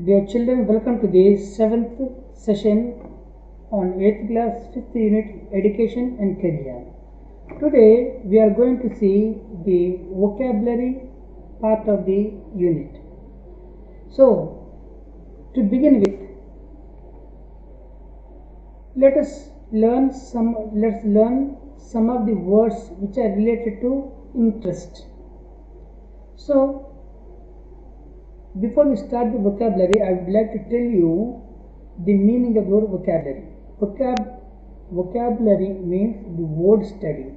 Dear children, welcome to the 7th session on 8th class 5th unit education and career. Today we are going to see the vocabulary part of the unit. So to begin with, let's learn some of the words which are related to interest. So before we start the vocabulary, I would like to tell you the meaning of the word vocabulary. Vocabulary means the word study.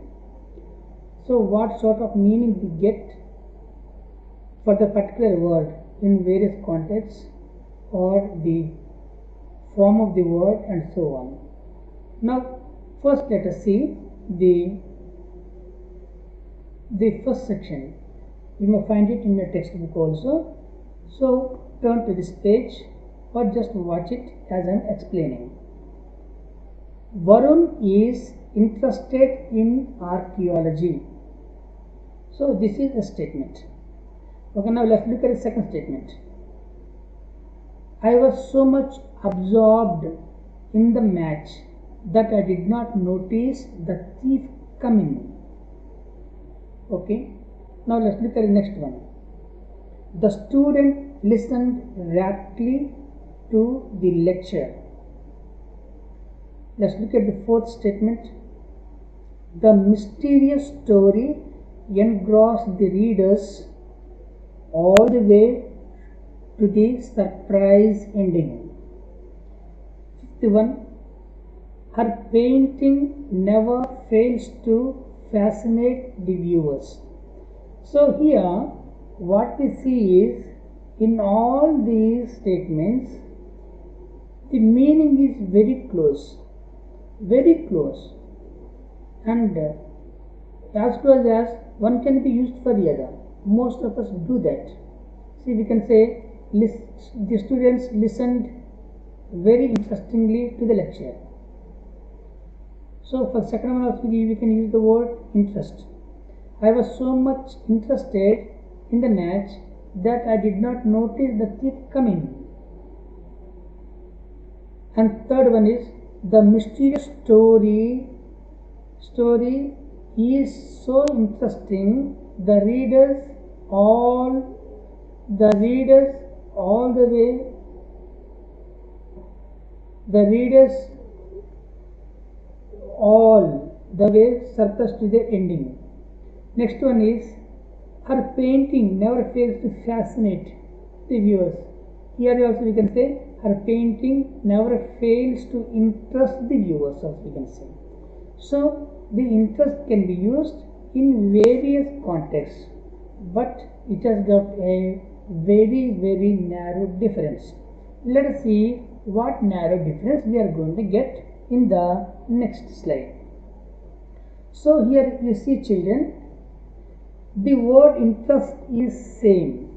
So what sort of meaning we get for the particular word in various contexts, or the form of the word, and so on. Now first let us see the first section. You may find it in your textbook also. So turn to this page or just watch it as I am explaining. Varun is interested in archaeology. So this is a statement. Okay, now let's look at the second statement. I was so much absorbed in the match that I did not notice the thief coming. Okay, now let's look at the next one. The student listened raptly to the lecture. Let's look at the fourth statement. The mysterious story engrossed the readers all the way to the surprise ending. Fifth one. Her painting never fails to fascinate the viewers. So here what we see is, in all these statements, the meaning is very close, and as close as one can be used for the other. Most of us do that. See, we can say the students listened very interestingly to the lecture. So for second one also we can use the word interest. I was so much interested in the match that I did not notice the thief coming. And third one is, the mysterious story is so interesting, the readers all the way surface to the ending. Next one is, her painting never fails to fascinate the viewers. Here also we can say, her painting never fails to interest the viewers also we can say. So the interest can be used in various contexts, but it has got a very narrow difference. Let us see what narrow difference we are going to get in the next slide. So here you see, children, the word interest is same,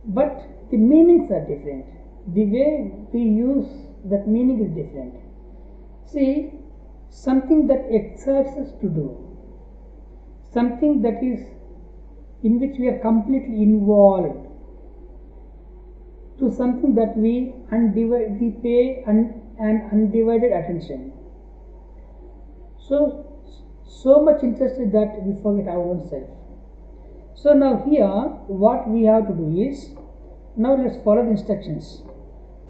but the meanings are different. The way we use that meaning is different. See, something that excites us to do, something that is in which we are completely involved, to something that we pay an undivided attention. So much interested that we forget our own self. So now here what we have to do is, now let's follow the instructions.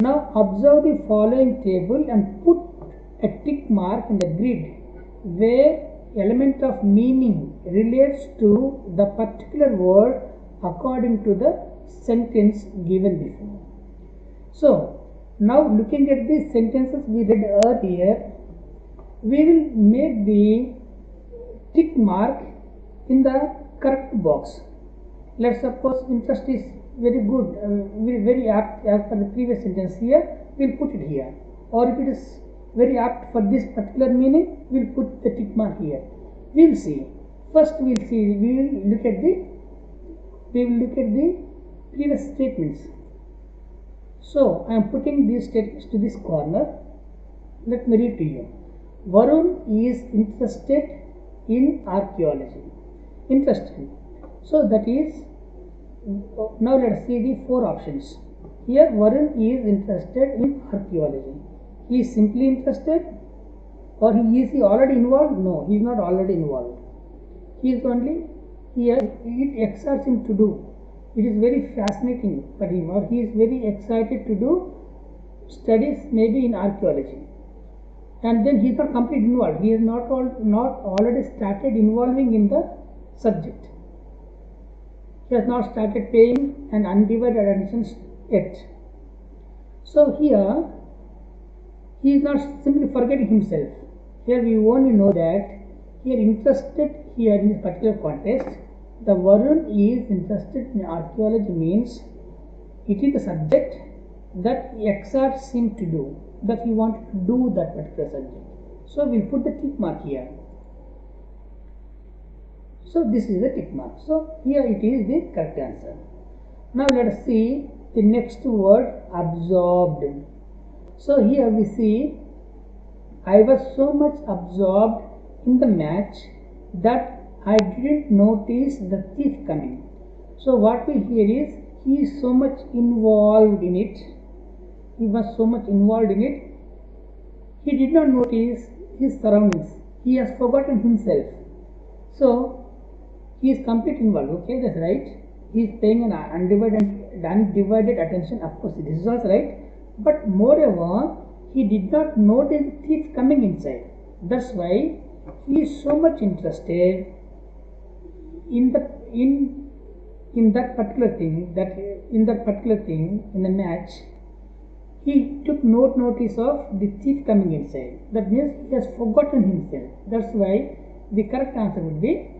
Now observe the following table and put a tick mark in the grid where element of meaning relates to the particular word according to the sentence given before. So now looking at the sentences we read earlier, we will make the tick mark in the correct box. Let's suppose interest is very good, very apt as per the previous sentence. Here we will put it here, or if it is very apt for this particular meaning, we will put the tick mark here. We will see. First we will look at the previous statements. So I am putting these statements to this corner. Let me read to you. Varun is interested in archaeology. Interesting. So that is, now let us see the four options. Here Varun is interested in archaeology. He is simply interested, or is he already involved? No, he is not already involved. He is only here, it excites him to do. It is very fascinating for him, or he is very excited to do studies maybe in archaeology. And then he is not completely involved. He is not already started involving in the subject. He has not started paying an undivided attention yet. So here he is not simply forgetting himself. Here we only know that here interested here in this particular context, the Varun is interested in archaeology means it is the subject that excites him to do, that he wanted to do that particular subject. So we will put the tick mark here. So this is the tick mark. So here it is the correct answer. Now let us see the next word, absorbed. So here we see, I was so much absorbed in the match that I didn't notice the thief coming. So what we hear is, he is so much involved in it. He was so much involved in it. He did not notice his surroundings. He has forgotten himself. So he is completely involved. Okay, that's right. He is paying an undivided attention. Of course, this is also right. But moreover, he did not notice the thief coming inside. That's why he is so much interested in that particular thing, in the match. He took no notice of the thief coming inside. That means he has forgotten himself. That's why the correct answer would be,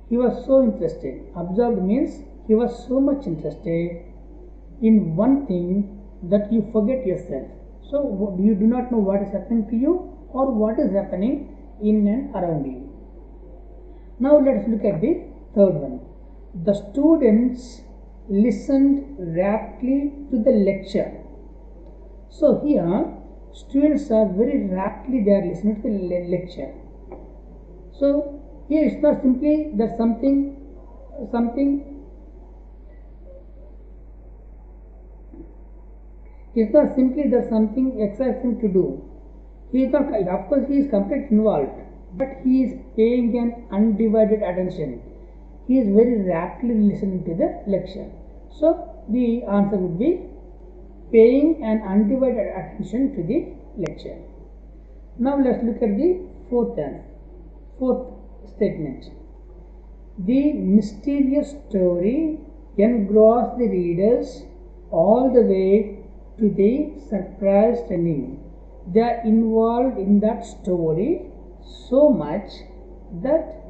he was so interested. Absorbed means he was so much interested in one thing that you forget yourself. So you do not know what is happening to you or what is happening in and around you. Now let us look at the third one. The students listened raptly to the lecture. So here students are very raptly they are listening to the lecture. So here it's not simply that something it's not simply that something excites him to do. He is not, of course he is completely involved, but he is paying an undivided attention. He is very rapidly listening to the lecture. So the answer would be paying an undivided attention to the lecture. Now let's look at the fourth statement. The mysterious story engrossed the readers all the way to the surprise ending. They are involved in that story so much that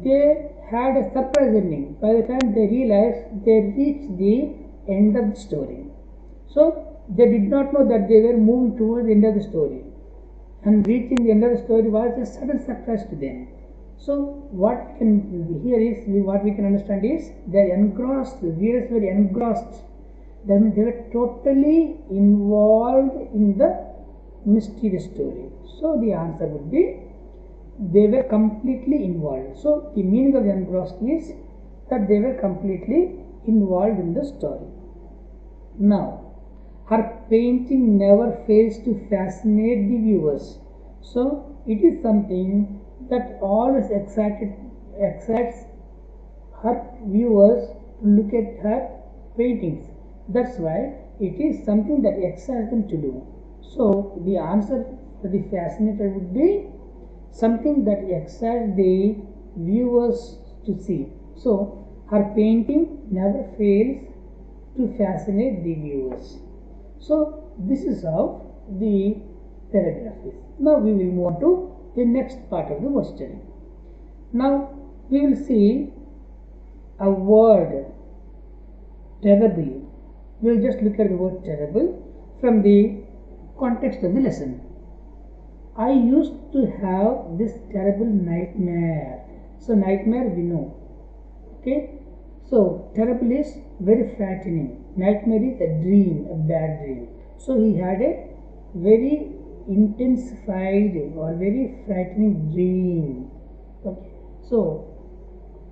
they had a surprise ending. By the time they realized, they reached the end of the story. So they did not know that they were moving towards the end of the story, and reaching the end of the story was a sudden surprise to them. So what we can understand is they are engrossed. The readers were engrossed. That means they were totally involved in the mysterious story. So the answer would be they were completely involved. So the meaning of engrossed is that they were completely involved in the story. Now, her painting never fails to fascinate the viewers. So it is something that always excites her viewers to look at her paintings. That's why it is something that excites them to do. So the answer for the fascinator would be something that excites the viewers to see. So her painting never fails to fascinate the viewers. So this is how the paragraph is. Now we will move on to the next part of the word study. Now we will see a word, terribly. We will just look at the word terrible from the context of the lesson. I used to have this terrible nightmare. So nightmare we know. Okay. So terrible is very frightening. Nightmare is a dream, a bad dream. So he had a very intensified or very frightening dream. Okay. So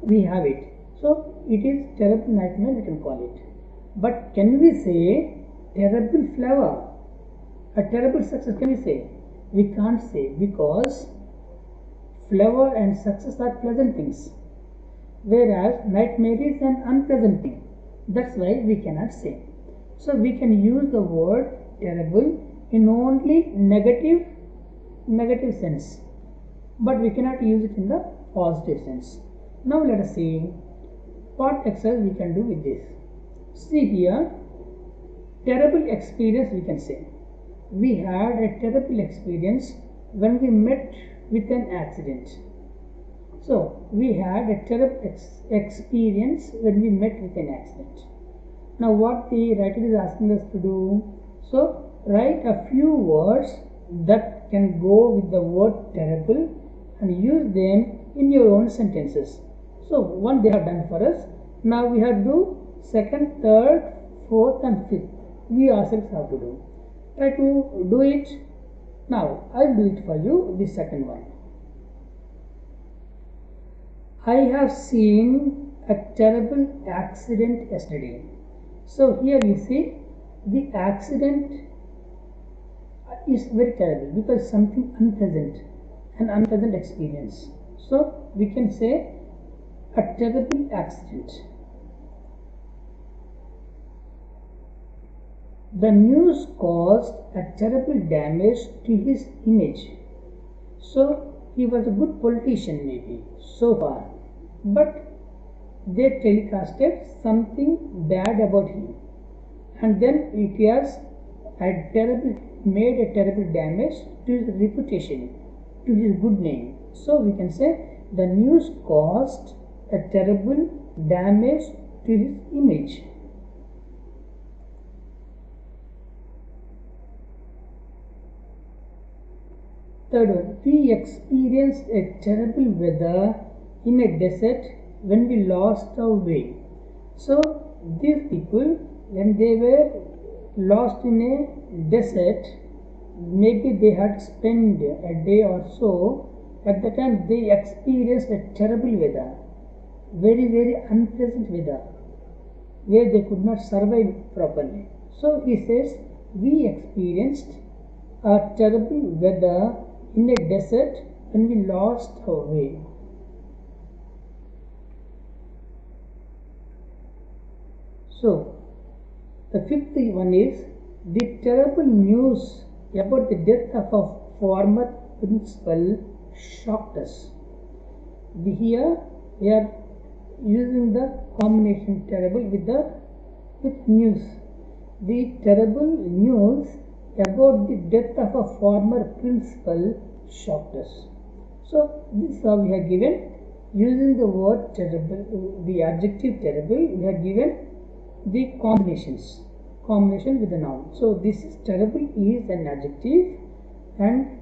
we have it. So it is terrible nightmare, we can call it. But can we say terrible flavor, a terrible success? Can we say? We can't say, because flavor and success are pleasant things, whereas nightmare is an unpleasant thing. That's why we cannot say. So we can use the word terrible in only negative sense, but we cannot use it in the positive sense. Now let us see what exercise we can do with this. See here, terrible experience we can say. We had a terrible experience when we met with an accident. So we had a terrible experience when we met with an accident. Now what the writer is asking us to do, so write a few words that can go with the word terrible and use them in your own sentences. So one they have done for us. Now we have to do second, third, fourth and fifth. We ourselves have to do. Try to do it. Now I will do it for you, the second one. I have seen a terrible accident yesterday. So here you see the accident is very terrible because something unpleasant, an unpleasant experience. So we can say a terrible accident. The news caused a terrible damage to his image. So he was a good politician maybe so far, but they telecasted something bad about him, and then it has made a terrible damage to his reputation, to his good name. So we can say the news caused a terrible damage to his image. Third one, we experienced a terrible weather in a desert when we lost our way. So these people, when they were lost in a desert, maybe they had spent a day or so. At the time they experienced a terrible weather, very unpleasant weather, where they could not survive properly. So he says we experienced a terrible weather in a desert when we lost our way. So the fifth one is the terrible news about the death of a former principal shocked us. Here we are using the combination terrible with news. The terrible news about the death of a former principal shocked us. So this is how we have given, using the word terrible, the adjective terrible, we have given the combination with the noun. So this is terrible is an adjective and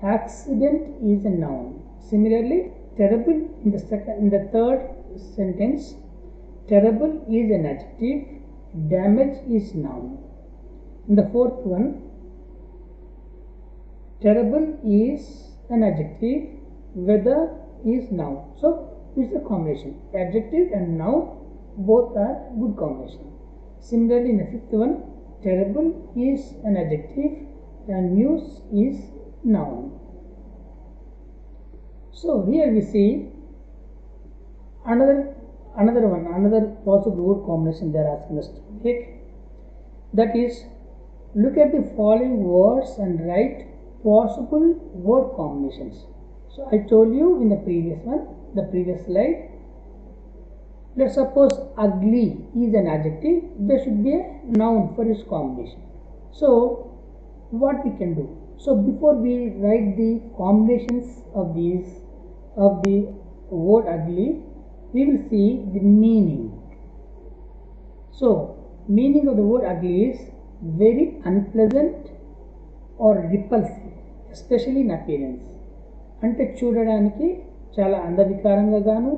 accident is a noun. Similarly, terrible in the third sentence, terrible is an adjective, damage is noun. In the fourth one, terrible is an adjective, weather is noun. So it's a combination, adjective and noun, both are good combination. Similarly, in the fifth one, terrible is an adjective and news is noun. So here we see another possible word combination they are asking us to make. That is, look at the following words and write possible word combinations. So I told you in the previous slide, let's suppose ugly is an adjective, there should be a noun for its combination. So what we can do? So before we write the combinations of the word ugly, we will see the meaning. So meaning of the word ugly is very unpleasant or repulsive, especially in appearance. అంటే చూడడానికి చాలా అందవికారంగా గాను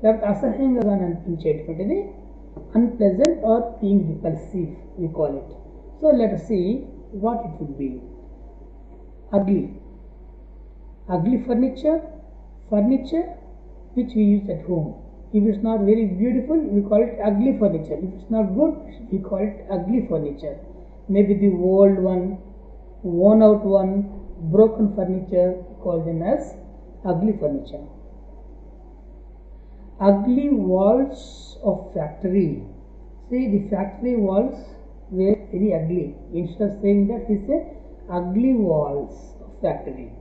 లేకపోతే అసహ్యంగా గాను అనిపించేటువంటిది unpleasant or being repulsive we call it. So let us see what it would be. Ugly furniture which we use at home. If it's not very beautiful, we call it ugly furniture. If it's not good, we call it ugly furniture. Maybe the old one, worn out one, broken furniture, we call them as ugly furniture. Ugly walls of factory. See, the factory walls were very ugly. Instead of saying that, we say ugly walls of factory.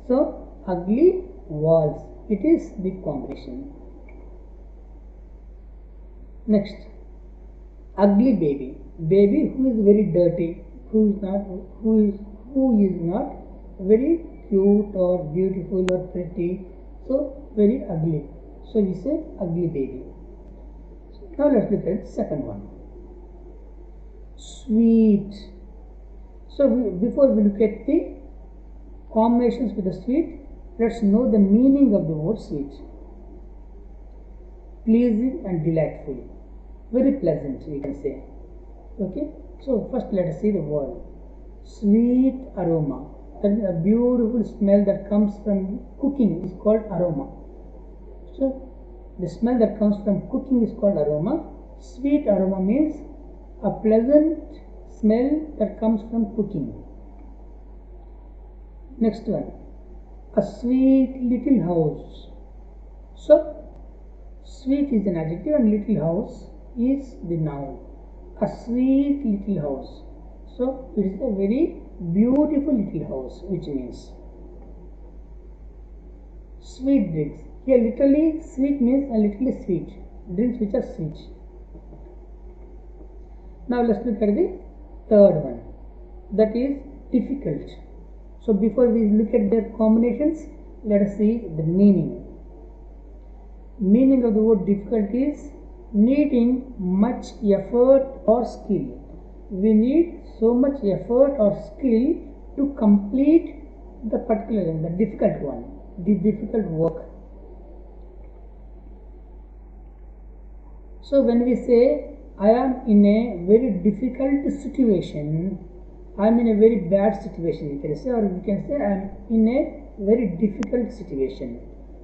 So, ugly walls. It is the combination. Next, ugly baby. Baby who is very dirty, who is not very cute or beautiful or pretty, so very ugly. So we say ugly baby. Now let's look at the second one. Sweet. So before we look at the combinations with the sweet, let's know the meaning of the word sweet. Pleasing and delightful. Very pleasant, we can say. Okay. So first let us see the word. Sweet aroma. That is a beautiful smell that comes from cooking is called aroma. So the smell that comes from cooking is called aroma. Sweet aroma means a pleasant smell that comes from cooking. Next one, a sweet little house. So sweet is an adjective and little house is the noun. A sweet little house. So it is a very beautiful little house, which means sweet drinks. Here literally sweet means a little sweet. Drinks which are sweet. Now let's look at the third one. That is difficult. So before we look at their combinations, let us see the meaning. Meaning of the word difficult is needing much effort or skill. We need so much effort or skill to complete the particular one, the difficult one, the difficult work. So when we say I am in a very difficult situation, I am in a very bad situation, you can say, or you can say I am in a very difficult situation.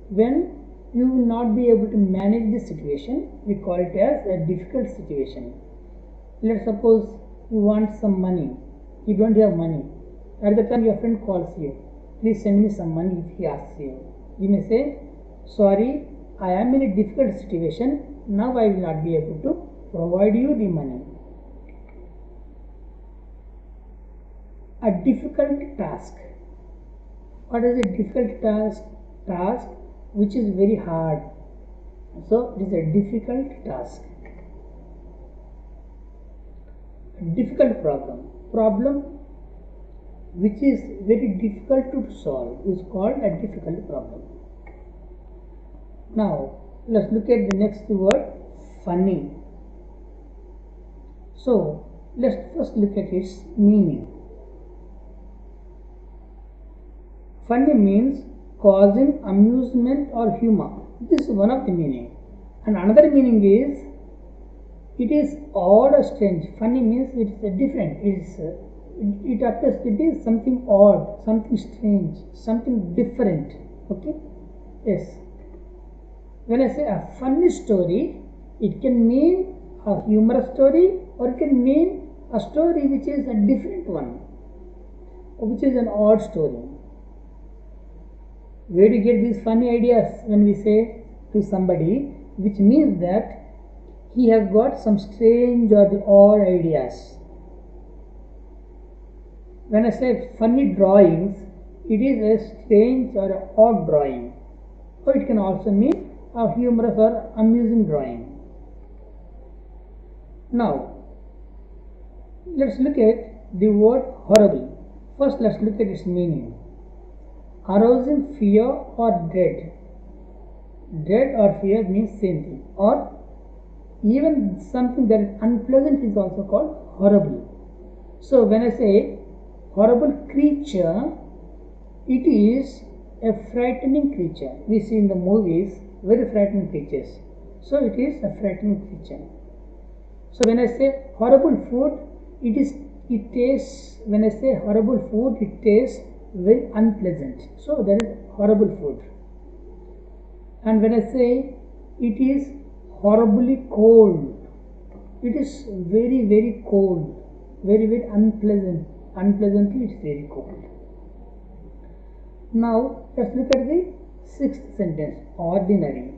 When you will not be able to manage this situation, we call it as a difficult situation. Let's suppose you want some money, you don't have money. At the time your friend calls you, please send me some money if he asks you. You may say, sorry, I am in a difficult situation, now I will not be able to provide you the money. A difficult task. What is a difficult task? Task which is very hard. So it is a difficult task. A difficult problem. Problem which is very difficult to solve is called a difficult problem. Now let's look at the next word, funny. So let's first look at its meaning. Funny means causing amusement or humor. This is one of the meaning. And another meaning is it is odd or strange. Funny means it is different. It appears to be something odd, something strange, something different. Okay? Yes. When I say a funny story, it can mean a humorous story or it can mean a story which is a different one, which is an odd story. Where do you get these funny ideas? When we say to somebody, which means that he has got some strange or the odd ideas. When I say funny drawings, it is a strange or an odd drawing. Or it can also mean a humorous or amusing drawing. Now, let's look at the word horrible. First, let's look at its meaning. Arousing fear or dread. Dread or fear means same thing. Or even something that is unpleasant is also called horrible. So when I say horrible creature, it is a frightening creature. We see in the movies very frightening creatures. So it is a frightening creature. So when I say horrible food, it tastes, when I say horrible food, it tastes very unpleasant. So that is horrible food. And when I say it is horribly cold. It is very, very cold, very, very unpleasant. Unpleasantly, it's very cold. Now, let's look at the sixth sentence, ordinary.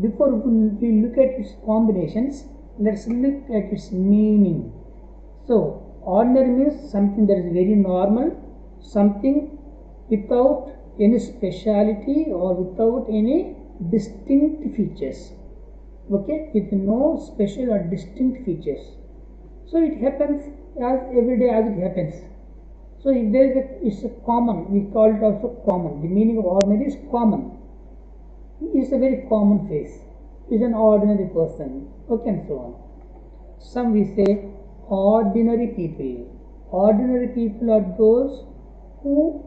Before we look at its combinations, let's look at its meaning. So, ordinary means something that is very normal, something without any speciality or without any distinct features. Okay, with no special or distinct features. So it happens as every day as it happens. So if there is it's a common, we call it also common. The meaning of ordinary is common. It's a very common face. Is an ordinary person. Okay, and so on. Some we say ordinary people. Ordinary people are those whom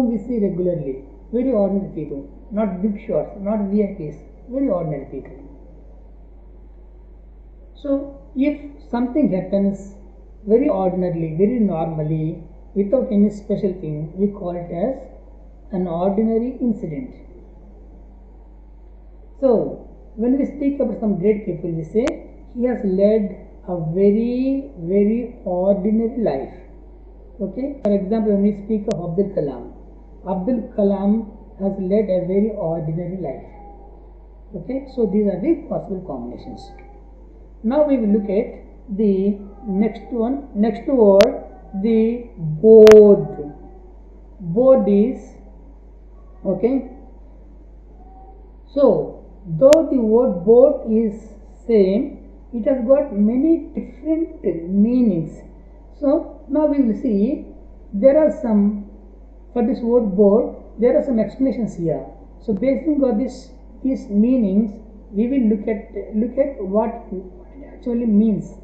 we see regularly. Very ordinary people, not big shots, not VIPs. Very ordinary people. So if something happens very ordinarily, very normally, without any special thing, we call it as an ordinary incident. So when we speak about some great people, we say he has led a very, very ordinary life. Okay, for example, when we speak of Abdul Kalam has led a very ordinary life. Okay, so these are the possible combinations. Now we will look at the next one, next word, the board. Board is, okay, so though the word board is same, it has got many different meanings. So now we will see there are some, for this word board, there are some explanations here. So based on these meanings, we will look at what it actually means.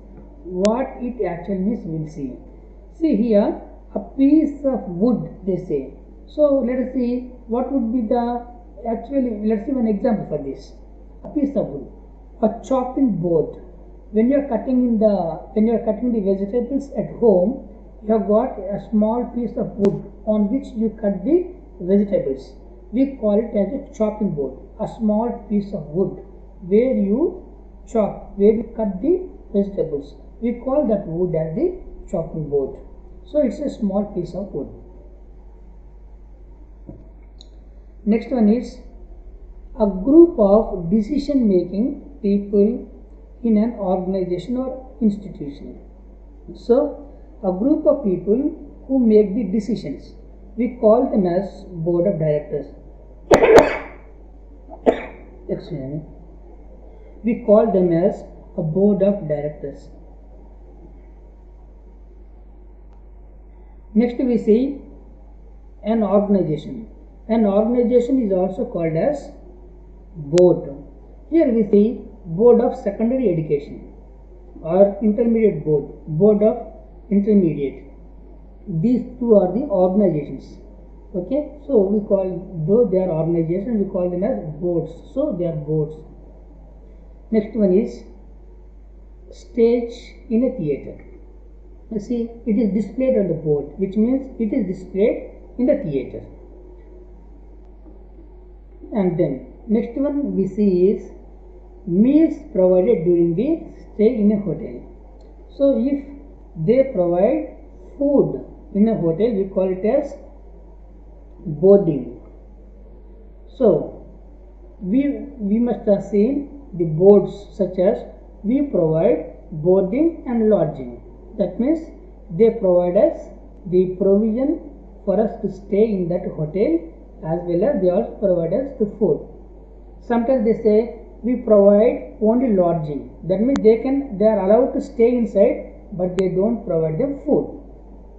What it actually means, we will see. See here, a piece of wood, they say. So let us see what would be the actually. Let's see one example for this. A piece of wood, a chopping board. When you are cutting the vegetables at home, you have got a small piece of wood on which you cut the vegetables. We call it as a chopping board. A small piece of wood where you chop, where you cut the vegetables. We call that wood as the chopping board. So it's a small piece of wood. Next one is a group of decision making people in an organization or institution. So a group of people who make the decisions, we call them as board of directors. Excuse me. We call them as a board of directors. Next we see an organization. An organization is also called as board. Here we see board of secondary education or intermediate board, board of intermediate. These two are the organizations. Okay, so we call, though they are organizations, we call them as boards. So they are boards. Next one is stage in a theatre. You see, it is displayed on the board, which means it is displayed in the theatre. And then next one we see is meals provided during the stay in a hotel. So if they provide food in a hotel, we call it as boarding. So we must have seen the boards such as we provide boarding and lodging. That means they provide us the provision for us to stay in that hotel, as well as they also provide us the food. Sometimes they say we provide only lodging. That means they are allowed to stay inside, but they don't provide them food.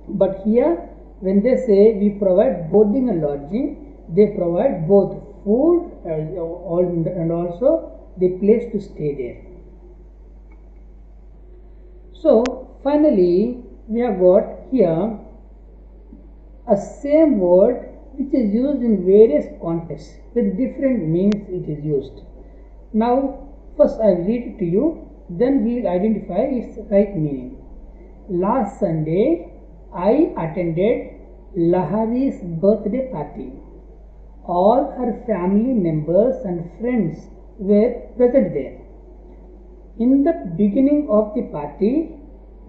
But here when they say we provide boarding and lodging, they provide both food and also the place to stay there. So finally we have got here a same word which is used in various contexts with different meanings it is used. Now first I will read it to you, then we will identify its right meaning. Last Sunday I attended Lahari's birthday party. All her family members and friends were present there. In the beginning of the party,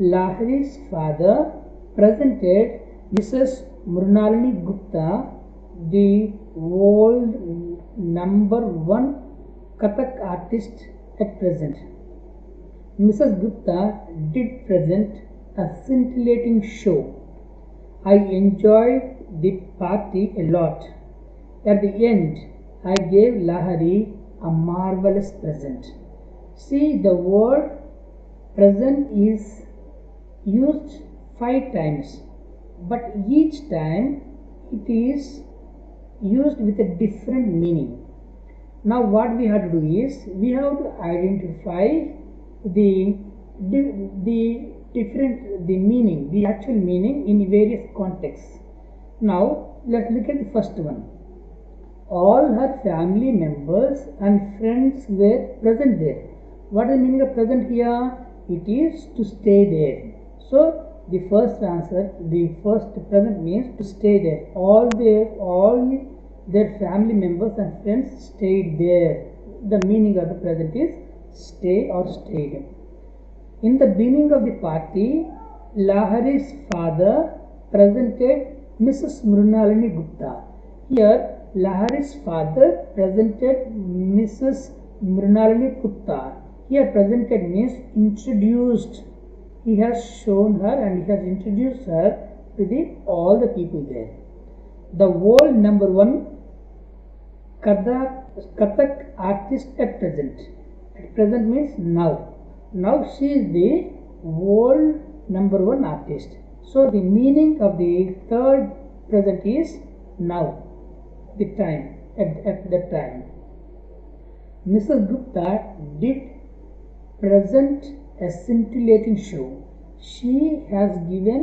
Lahari's father presented Mrs. Mrunalini Gupta, the world #1 Kathak artist at present. Mrs. Gupta did present a scintillating show. I enjoyed the party a lot. At the end, I gave Lahari a marvelous present. See, the word present is used 5 times, but each time it is used with a different meaning. Now what we have to do is, we have to identify the meaning, the actual meaning in various contexts. Now let's look at the first one. All her family members and friends were present there. What is the meaning of present here? It is to stay there. So the first answer, the first present means to stay there. All their family members and friends stayed there. The meaning of the present is stay or stayed. In the beginning of the party, Lahari's father presented Mrs. Mrunalini Gupta. Here, Lahari's father presented Mrs. Mrunalini Gupta. Here, presented means introduced. He has shown her and he has introduced her to all the people there. The world #1 Kathak artist at present. At present means now. Now she is the world #1 artist. So the meaning of the third present is now, the time, at that time. Mrs. Gupta did present a scintillating show. She has given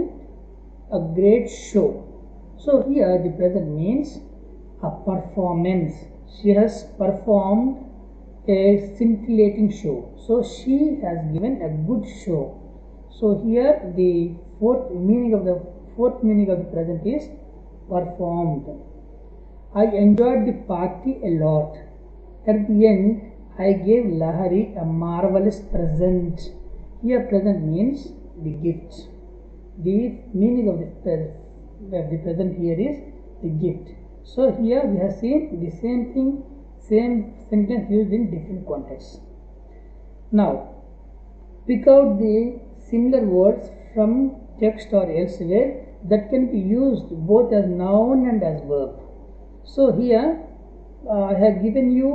a great show. So here the present means a performance. She has performed a scintillating show. So she has given a good show. So here the fourth meaning of the present is performed. I enjoyed the party a lot. At the end, I gave Lahari a marvelous present. Here present means the gift. The meaning of the present here is the gift. So here we have seen the same thing, same sentence used in different contexts. Now pick out the similar words from text or elsewhere that can be used both as noun and as verb. So here I have given you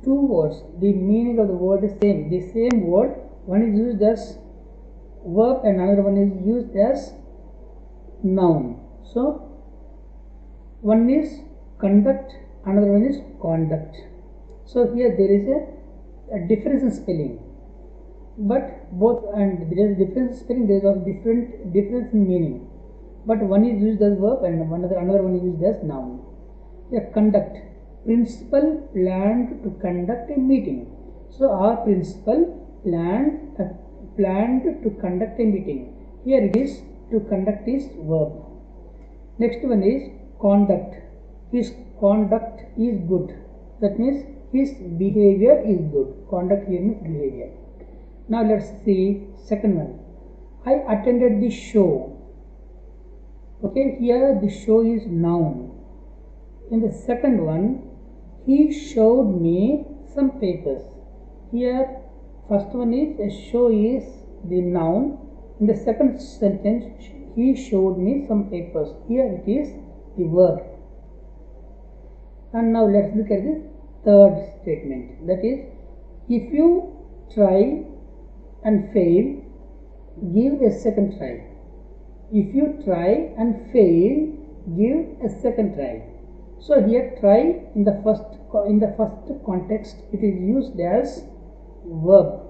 2 words. The meaning of the word is same. The same word, one is used as verb and another one is used as noun. So one is conduct, another one is conduct. So here there is a difference in spelling, but both, and there is difference in spelling, there is also difference in meaning, but one is used as verb and another one is used as noun. Here conduct, principal planned to conduct a meeting. So our principal planned to conduct a meeting. Here it is to conduct is verb. Next one is conduct. His conduct is good. That means his behavior is good. Conduct here means behavior. Now let's see second one. I attended the show. Okay, here the show is noun. In the second one, he showed me some papers. Here first one is a show is the noun. In the second sentence, he showed me some papers. Here it is the verb. And now let's look at the third statement. That is, if you try and fail, give a second try. If you try and fail, give a second try. So here try in the first context it is used as verb,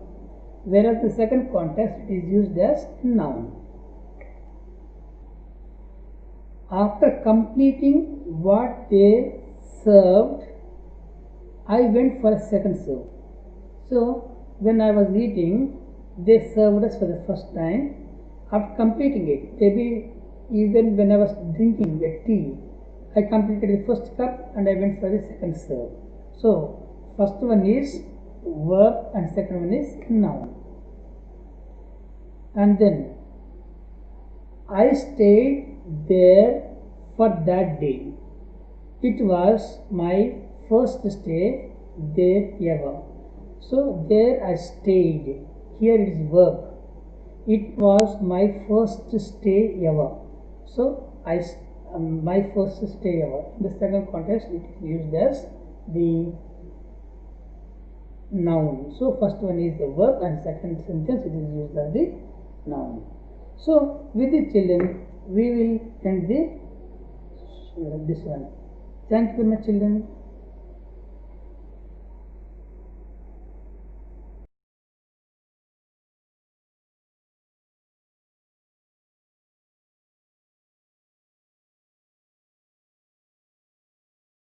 whereas the second context it is used as noun. After completing what they served, I went for a second serve. So when I was eating, they served us for the first time. After completing it, maybe even when I was drinking a tea, I completed the first cup and I went for the second serve. So first one is verb and second one is noun. And then I stayed there for that day. It was my first stay there ever. So there I stayed. Here it is verb. It was my first stay ever. So my first stay ever. In the second context, it is used as the noun. So first one is the verb and second sentence it is used as the noun. So with the children, we will end this one. Thank you very much, children.